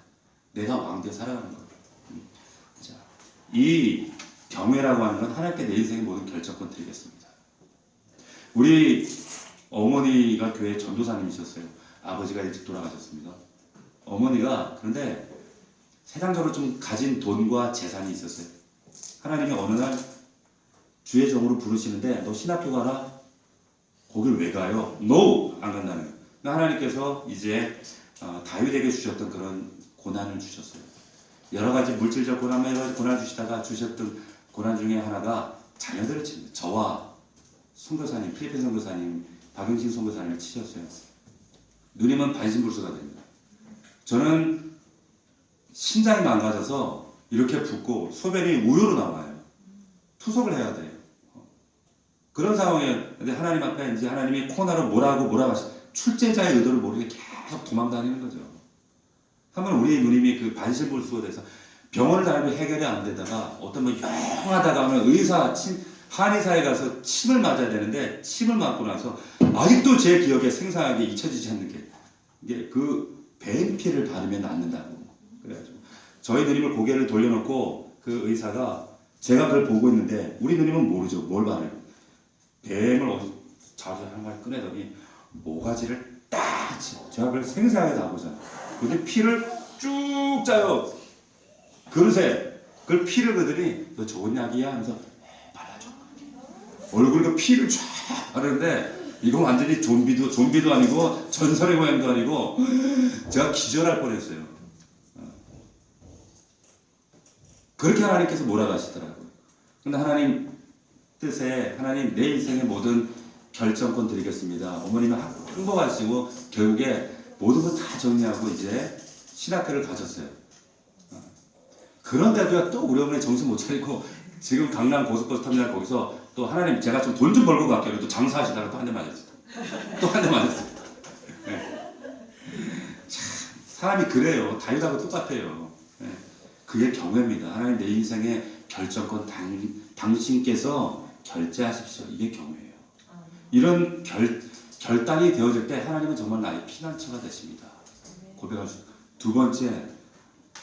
A: 내가 왕되어 살아가는 거예요. 자, 이 경외라고 하는 건 하나님께 내 인생의 모든 결정권 드리겠습니다. 우리 어머니가 교회 전도사님이셨어요. 아버지가 일찍 돌아가셨습니다. 어머니가 그런데 세상적으로 좀 가진 돈과 재산이 있었어요. 하나님이 어느 날 주의 종으로 부르시는데 너 신학교 가라. 거길 왜 가요? No! 안 간다는 거예요. 하나님께서 이제 다윗에게 주셨던 그런 고난을 주셨어요. 여러 가지 물질적 고난을 주시다가 주셨던 고난 중에 하나가 자녀들을 칩니다. 저와 선교사님, 필리핀 선교사님, 박영신 선교사님을 치셨어요. 누님은 반신불수가 됩니다. 저는 심장이 망가져서 이렇게 붓고 소변이 우유로 나와요. 투석을 해야 돼요. 그런 상황에 근데 하나님 앞에 이제 하나님이 코너로 몰아가시 출제자의 의도를 모르게 계속 도망다니는 거죠. 한번 우리 누님이 그 반신불수가 돼서 병원을 다니고 해결이 안 되다가 어떤 뭐 영하다가 하면 한의사에 가서 침을 맞아야 되는데 침을 맞고 나서 아직도 제 기억에 생생하게 잊혀지지 않는 게 이게 그 뱀피를 바르면 낫는다고 그래가지고 저희 누님을 고개를 돌려놓고 그 의사가 제가 그걸 보고 있는데 우리 누님은 모르죠. 뭘 바르요. 뱀을 어디 자주 한 마리 꺼내더니 모가지를 딱 치고 제가 그걸 생생하게 다 보잖아요. 근데 피를 쭉 짜요. 그릇에 그걸 피를 그더니 너 좋은 약이야 하면서 발라줘. 얼굴 그 피를 쫙 바르는데 이거 완전히 좀비도 아니고 전설의 고향도 아니고 제가 기절할 뻔했어요. 그렇게 하나님께서 몰아가시더라고요. 근데 하나님 뜻에 하나님 내 인생의 모든 결정권 드리겠습니다. 어머님은 행복하시고 결국에 모든 걸 다 정리하고 이제 신학교를 가셨어요. 그런데도 또 우리 어머니 정신 못 차리고 지금 강남 고속버스 터미널 거기서 또 하나님 제가 좀 돈 좀 벌고 갈게요. 또 장사하시다가 또 한 대 맞았어요. 또 한 대 맞았어요. 네. 참 사람이 그래요. 다윗하고 똑같아요. 네. 그게 경외입니다. 하나님 내 인생의 결정권 당신께서 결제하십시오. 이게 경외예요. 이런 결단이 되어질 때 하나님은 정말 나의 피난처가 되십니다. 고백할 수. 두 번째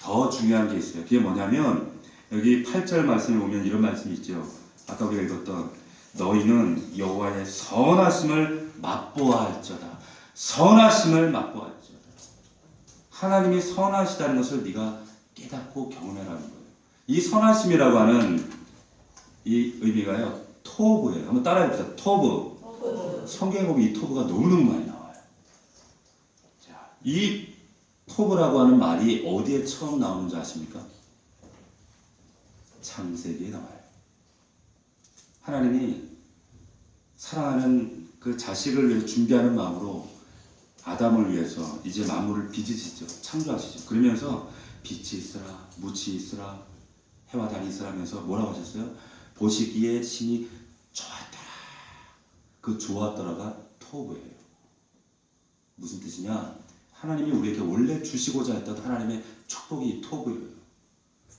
A: 더 중요한 게 있어요. 그게 뭐냐면 여기 8절 말씀에 보면 이런 말씀이 있죠. 아까 우리가 읽었던 너희는 여호와의 선하심을 맛보아할지어다. 선하심을 맛보아할지어다. 하나님이 선하시다는 것을 네가 깨닫고 경험하라는 거예요. 이 선하심이라고 하는 이 의미가요. 토브예요. 한번 따라해봅시다. 토브. 성경에 보면 이 토브가 너무너무 많이 나와요. 자, 이 토브라고 하는 말이 어디에 처음 나오는지 아십니까? 창세기에 나와요. 하나님이 사랑하는 그 자식을 위해서 준비하는 마음으로 아담을 위해서 이제 만물을 빚으시죠. 창조하시죠. 그러면서 빛이 있으라, 묻이 있으라, 해와 달이 있으라 하면서 뭐라고 하셨어요? 보시기에 신이 좋았더라. 그 좋았더라가 토브예요. 무슨 뜻이냐? 하나님이 우리에게 원래 주시고자 했던 하나님의 축복이 토브예요.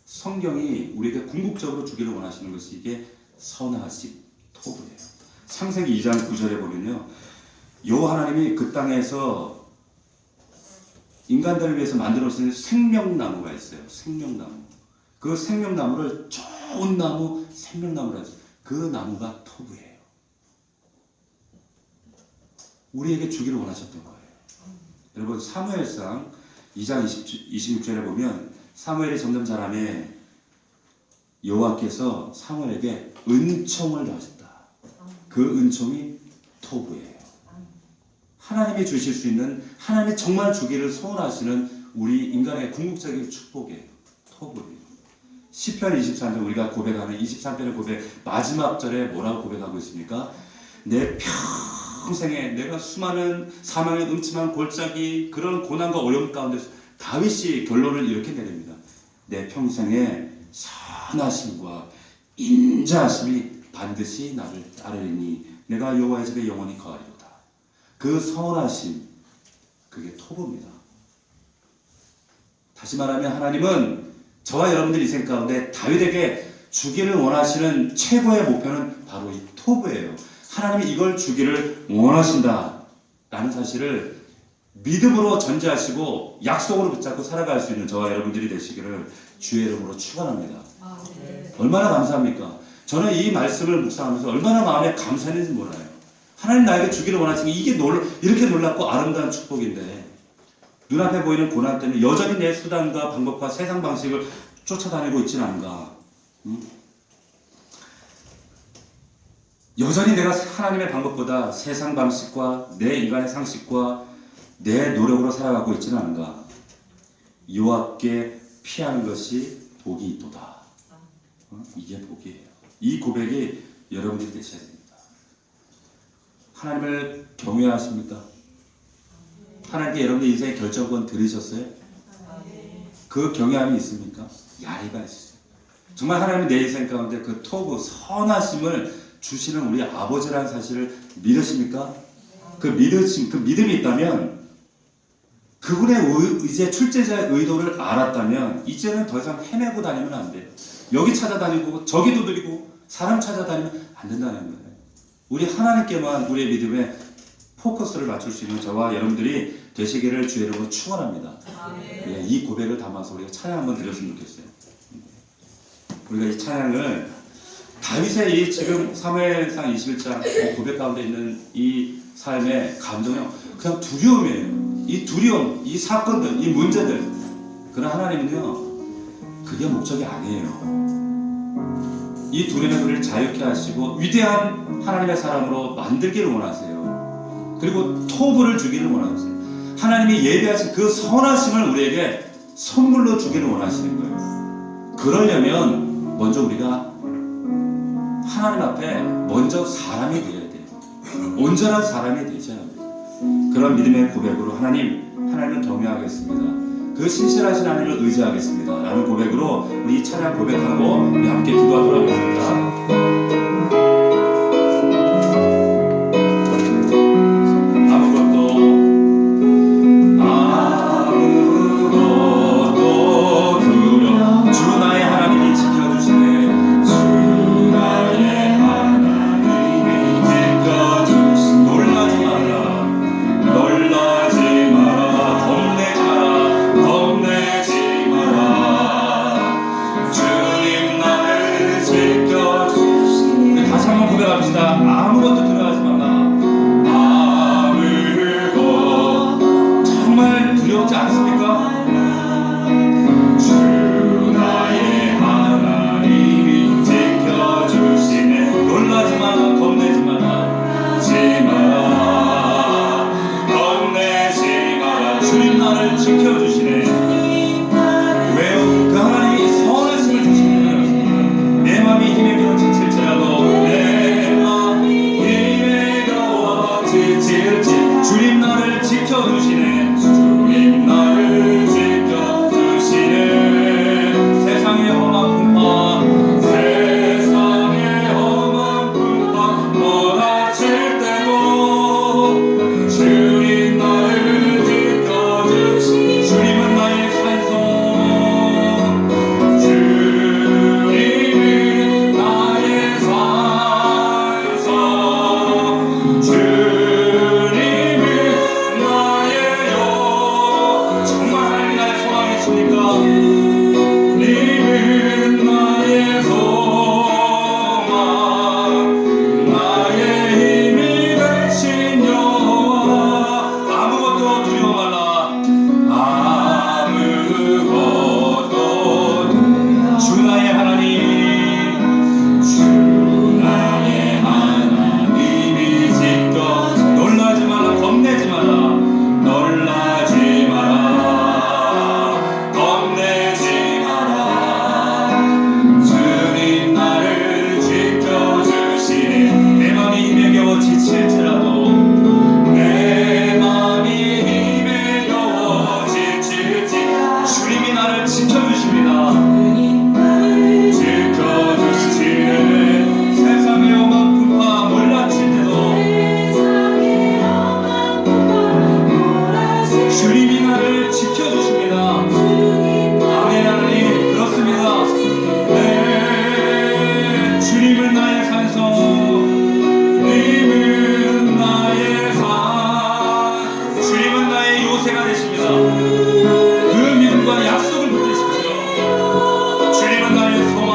A: 성경이 우리에게 궁극적으로 주기를 원하시는 것이 이게 선하신 토브예요. 창세기 2장 9절에 보면요, 여호와 하나님이 그 땅에서 인간들을 위해서 만들어 놓으신 생명나무가 있어요. 생명나무. 그 생명나무를 좋은 나무, 생명나무라 했어요. 그 나무가 토브예요. 우리에게 주기를 원하셨던 거예요. 여러분, 사무엘상 2장 26절에 보면 사무엘이 점점 자라매 여호와께서 사무엘에게 은총을 더하셨다. 그 은총이 토브예요. 하나님이 주실 수 있는, 하나님이 정말 주기를 소원하시는 우리 인간의 궁극적인 축복이에요. 토브예요. 시편 23편, 우리가 고백하는 23편의 고백 마지막 절에 뭐라고 고백하고 있습니까? 내 평생에 내가 수많은 사망의 음침한 골짜기, 그런 고난과 어려움 가운데서 다윗이 결론을 이렇게 내립니다. 내 평생에 선하심과 인자하심이 반드시 나를 따르리니 내가 여호와의 집에 영원히 거하리로다. 그 선하심, 그게 토브입니다. 다시 말하면 하나님은 저와 여러분들 인생 가운데 다윗에게 주기를 원하시는 최고의 목표는 바로 이 토브예요. 하나님이 이걸 주기를 원하신다 라는 사실을 믿음으로 전제하시고 약속으로 붙잡고 살아갈 수 있는 저와 여러분들이 되시기를 주의 이름으로 축원합니다. 얼마나 감사합니까? 저는 이 말씀을 묵상하면서 얼마나 마음에 감사했는지 몰라요. 하나님 나에게 주기를 원하시는 게 이게 이렇게 놀랍고 아름다운 축복인데, 눈앞에 보이는 고난 때문에 여전히 내 수단과 방법과 세상 방식을 쫓아다니고 있지는 않은가? 여전히 내가 하나님의 방법보다 세상 방식과 내 인간의 상식과 내 노력으로 살아가고 있지는 않은가? 여호와께 피하는 것이 복이 있도다. 이게 복이에요. 이 고백이 여러분들이 되셔야 됩니다. 하나님을 경외하십니까? 하나님께 여러분의 인생의 결정권 들으셨어요? 그 경외함이 있습니까? 야리가 있어요. 정말 하나님은 내 인생 가운데 그 토브, 선하심을 주시는 우리 아버지라는 사실을 믿으십니까? 그 믿음이 있다면, 그분의 이제 출제자의 의도를 알았다면 이제는 더 이상 헤매고 다니면 안 돼요. 여기 찾아다니고 저기 두드리고 사람 찾아다니면 안 된다는 거예요. 우리 하나님께만 우리의 믿음에 포커스를 맞출 수 있는 저와 여러분들이 되시기를 주의 이름으로 축원합니다. 예, 이 고백을 담아서 우리가 찬양 한번 드렸으면 좋겠어요. 우리가 이 찬양을 다윗의 이 지금 사무엘상 21장 고백 가운데 있는 이 삶의 감정은 그냥 두려움이에요. 이 두려움, 이 사건들, 이 문제들. 그러나 하나님은요, 그게 목적이 아니에요. 이 두려움에 우리를 자유케 하시고 위대한 하나님의 사람으로 만들기를 원하세요. 그리고 토부를 주기를 원하세요. 하나님이 예비하신 그 선하심을 우리에게 선물로 주기를 원하시는 거예요. 그러려면 먼저 우리가 하나님 앞에 먼저 사람이 되어야 돼요. 온전한 사람이 되셔야 합니다. 그런 믿음의 고백으로 하나님을 경외하겠습니다. 그 신실하신 하나님을 의지하겠습니다 라는 고백으로 우리 찬양 고백하고 우리 함께 기도하도록 하겠습니다.
C: 주님 나를 지켜주시네.
A: 지켜주시네. 왜요? 그 하나님이 선하심을 주시는 내 맘이 힘에 겨워 지칠지라도 내 맘이 힘에 겨워 지칠지 주님 나를 지켜주시네. 주님 나를 지켜주시네. 세상의 험한 풍파 세상의 험한 풍파 몰아칠 때도 주님 나를 지켜주시네. 주님은 나의 산성 주님은 나의 산성 주님은 나의 영. 정말 하나님이 나의 소망이십니까? 주님은 나의 소망 나의 힘이 되신 여호와. 아무것도 두려워 말라. 아무것도 주 나의 하나님 주 나의 하나님이 지켜. 놀라지 마라 겁내지 마라 놀라지 마라 겁내지 마라. 주님 나를 지켜주시네. 내 맘이 힘에 겨워 지칠지라도 내 맘이 힘에 겨워 지칠지 주님이 나를 지켜주십니다. 지켜주시네. 세상의 험한 풍파 몰라칠 때도 주님이 나를 지켜주십니다. 아멘. 하나님 그렇습니다. 네, 주님은 나의 산성 주님은 나의 산 주님은 나의 요새가 되십니다. 그 믿음과 약속을 붙드십시오. 주님은 나의 소망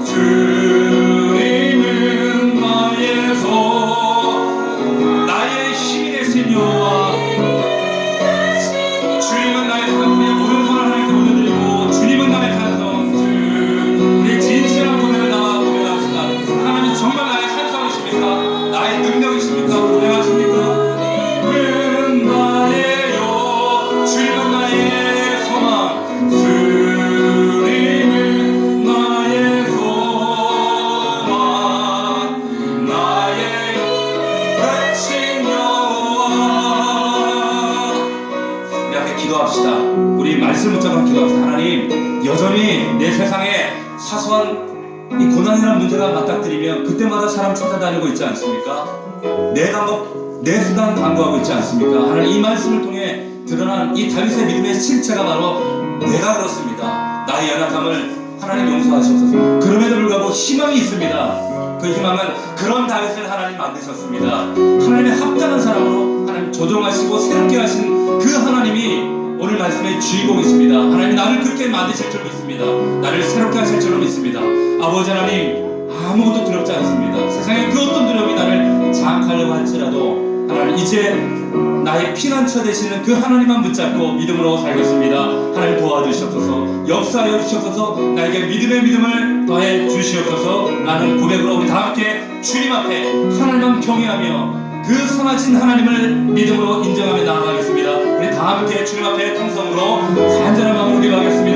A: 주님은 나의 나의 힘이 되신 여호와. 주님은 나의 산성의 모든 선을 하나님께 올려드리고 주님은 나의 산성 우리 진실한 고백을 나와 고백합시다. 하나님 정말 나의 산성이십니까? 나의 능력이십니까? 고백하십니까? 주님은 나의 요 주님은 나의 소망 주님은 나의 소망 나의 끝인 여호와. 우리 앞에 기도합시다. 우리 말씀 붙잡아 기도합시다. 하나님 여전히 내 세상에 사소한 이 고난이라는 문제가 맞닥뜨리면 그때마다 사람 찾아다니고 있지 않습니까? 내 방법 내 수단 강구하고 있지 않습니까? 하나님 이 말씀을 통해 드러난 이 다윗의 믿음의 실체가 바로 내가 그렇습니다. 나의 연약함을 하나님 용서하시옵소서. 그럼에도 불구하고 희망이 있습니다. 그 희망은 그런 다윗을 하나님 만드셨습니다. 하나님의 합당한 사람으로 하나님 조정하시고 새롭게 하신 그 하나님이 오늘 말씀의 주인공이십니다. 하나님 나를 그렇게 만드실 줄 믿습니다. 나를 새롭게 하실 줄로 믿습니다. 아버지 하나님 아무것도 두렵지 않습니다. 세상에 그 어떤 두려움이 나를 장악하려고 할지라도 하나님 이제 나의 피난처 되시는 그 하나님만 붙잡고 믿음으로 살겠습니다. 하나님 도와주시옵소서. 역사하여 주시옵소서. 나에게 믿음의 믿음을 더해 주시옵소서. 라는 고백으로 우리 다 함께 주님 앞에 하나님만 경외하며 그 선하신 하나님을 믿음으로 인정하며 나아가겠습니다. 우리 다 함께 주님 앞에 통성으로 간절한 마음으로 기도하겠습니다.